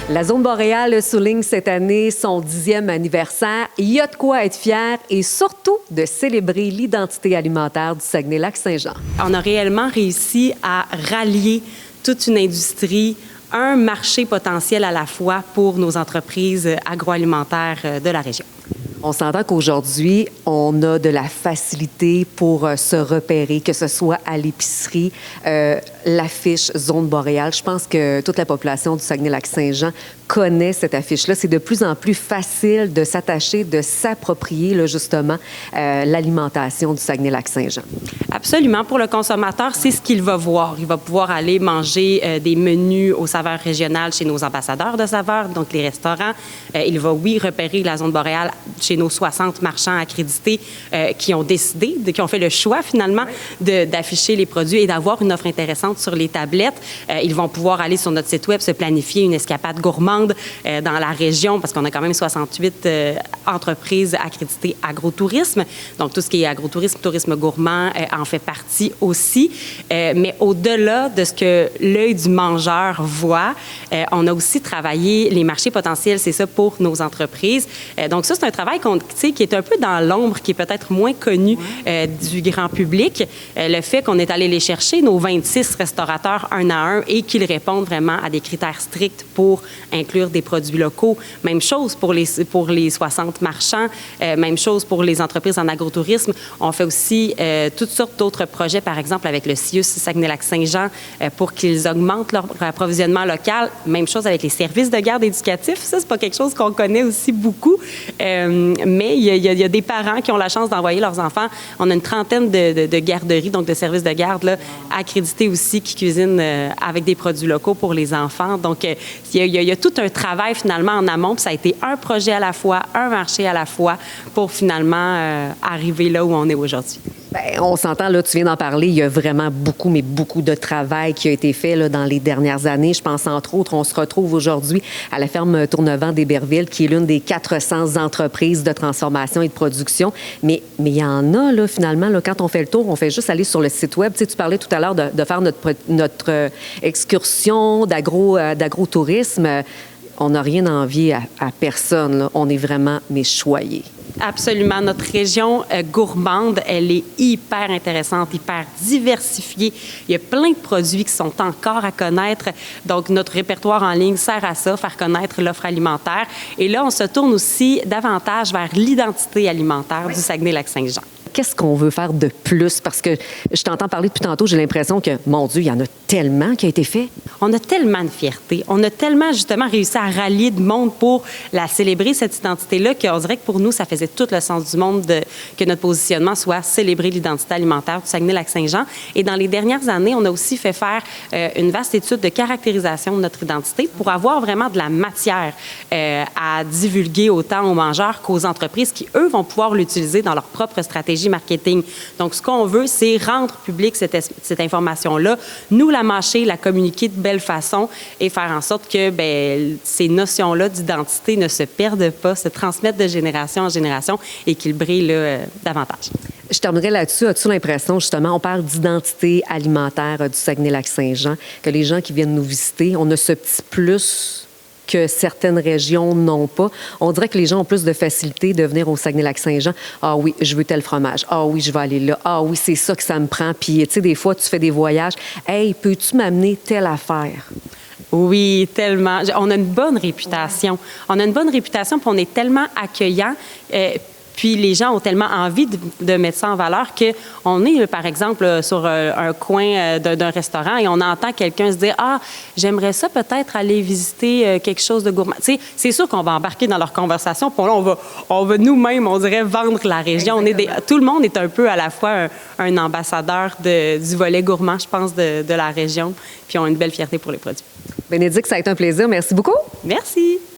La zone boréale souligne cette année son 10e anniversaire. Il y a de quoi être fier et surtout de célébrer l'identité alimentaire du Saguenay-Lac-Saint-Jean. On a réellement réussi à rallier toute une industrie, un marché potentiel à la fois pour nos entreprises agroalimentaires de la région. On s'entend qu'aujourd'hui, on a de la facilité pour se repérer, que ce soit à l'épicerie, l'affiche zone boréale. Je pense que toute la population du Saguenay-Lac-Saint-Jean connaît cette affiche-là. C'est de plus en plus facile de s'attacher, de s'approprier là, justement l'alimentation du Saguenay-Lac-Saint-Jean. Absolument. Pour le consommateur, c'est ce qu'il va voir. Il va pouvoir aller manger des menus aux saveurs régionales chez nos ambassadeurs de saveurs, donc les restaurants. Il va, oui, repérer la zone boréale chez nos 60 marchands accrédités qui ont décidé, qui ont fait le choix finalement d'afficher les produits et d'avoir une offre intéressante sur les tablettes. Ils vont pouvoir aller sur notre site web, se planifier une escapade gourmande dans la région parce qu'on a quand même 68 entreprises accréditées agrotourisme. Donc, tout ce qui est agrotourisme, tourisme gourmand en fait partie aussi. Mais au-delà de ce que l'œil du mangeur voit, on a aussi travaillé les marchés potentiels, c'est ça, pour nos entreprises. Donc, ça, c'est un travail qui est un peu dans l'ombre, qui est peut-être moins connu du grand public. Le fait qu'on est allé les chercher, nos 26 restaurateurs un à un, et qu'ils répondent vraiment à des critères stricts pour inclure des produits locaux. Même chose pour les 60 marchands, même chose pour les entreprises en agrotourisme. On fait aussi toutes sortes d'autres projets, par exemple avec le CIUS Saguenay-Lac-Saint-Jean, pour qu'ils augmentent leur approvisionnement local. Même chose avec les services de garde éducatifs. Ça, c'est pas quelque chose qu'on connaît aussi beaucoup. Mais il y a des parents qui ont la chance d'envoyer leurs enfants. On a une trentaine de garderies, donc de services de garde là, accrédités aussi, qui cuisinent avec des produits locaux pour les enfants. Donc, il y a tout un travail finalement en amont. Puis ça a été un projet à la fois, un marché à la fois pour finalement arriver là où on est aujourd'hui. Bien, on s'entend, là, tu viens d'en parler, il y a vraiment beaucoup, mais beaucoup de travail qui a été fait là, dans les dernières années. Je pense, entre autres, on se retrouve aujourd'hui à la ferme Tournevent d'Héberville, qui est l'une des 400 entreprises de transformation et de production. Mais il y en a, là, finalement, là, quand on fait le tour, on fait juste aller sur le site web. Tu sais, tu parlais tout à l'heure de faire notre excursion d'agrotourisme. On n'a rien à envier à personne, là. On est vraiment, mais choyés. Absolument. Notre région gourmande, elle est hyper intéressante, hyper diversifiée. Il y a plein de produits qui sont encore à connaître. Donc, notre répertoire en ligne sert à ça, faire connaître l'offre alimentaire. Et là, on se tourne aussi davantage vers l'identité alimentaire du Saguenay-Lac-Saint-Jean. Qu'est-ce qu'on veut faire de plus? Parce que je t'entends parler depuis tantôt, j'ai l'impression que, mon Dieu, il y en a tellement qui a été fait. On a tellement de fierté. On a tellement, justement, réussi à rallier de monde pour la célébrer, cette identité-là, qu'on dirait que pour nous, ça faisait tout le sens du monde que notre positionnement soit célébrer l'identité alimentaire du Saguenay-Lac-Saint-Jean. Et dans les dernières années, on a aussi fait faire une vaste étude de caractérisation de notre identité pour avoir vraiment de la matière à divulguer autant aux mangeurs qu'aux entreprises qui, eux, vont pouvoir l'utiliser dans leur propre stratégie marketing. Donc, ce qu'on veut, c'est rendre public cette information-là, nous la mâcher, la communiquer de belle façon et faire en sorte que ces notions-là d'identité ne se perdent pas, se transmettent de génération en génération et qu'ils brillent là, davantage. Je terminerai là-dessus. As-tu l'impression, justement, on parle d'identité alimentaire du Saguenay-Lac-Saint-Jean, que les gens qui viennent nous visiter, on a ce petit plus que certaines régions n'ont pas. On dirait que les gens ont plus de facilité de venir au Saguenay-Lac-Saint-Jean. Ah oui, je veux tel fromage. Ah oui, je vais aller là. Ah oui, c'est ça que ça me prend. Puis, tu sais, des fois, tu fais des voyages. Hey, peux-tu m'amener telle affaire? Oui, tellement. On a une bonne réputation. On a une bonne réputation, puis on est tellement accueillant. Puis les gens ont tellement envie de mettre ça en valeur qu'on est, par exemple, sur un coin d'un restaurant et on entend quelqu'un se dire « Ah, j'aimerais ça peut-être aller visiter quelque chose de gourmand. » Tu sais, c'est sûr qu'on va embarquer dans leur conversation. Puis là, on va nous-mêmes, on dirait, vendre la région. Tout le monde est un peu à la fois un ambassadeur du volet gourmand, je pense, de la région. Puis on a une belle fierté pour les produits. Bénédicte, ça a été un plaisir. Merci beaucoup. Merci.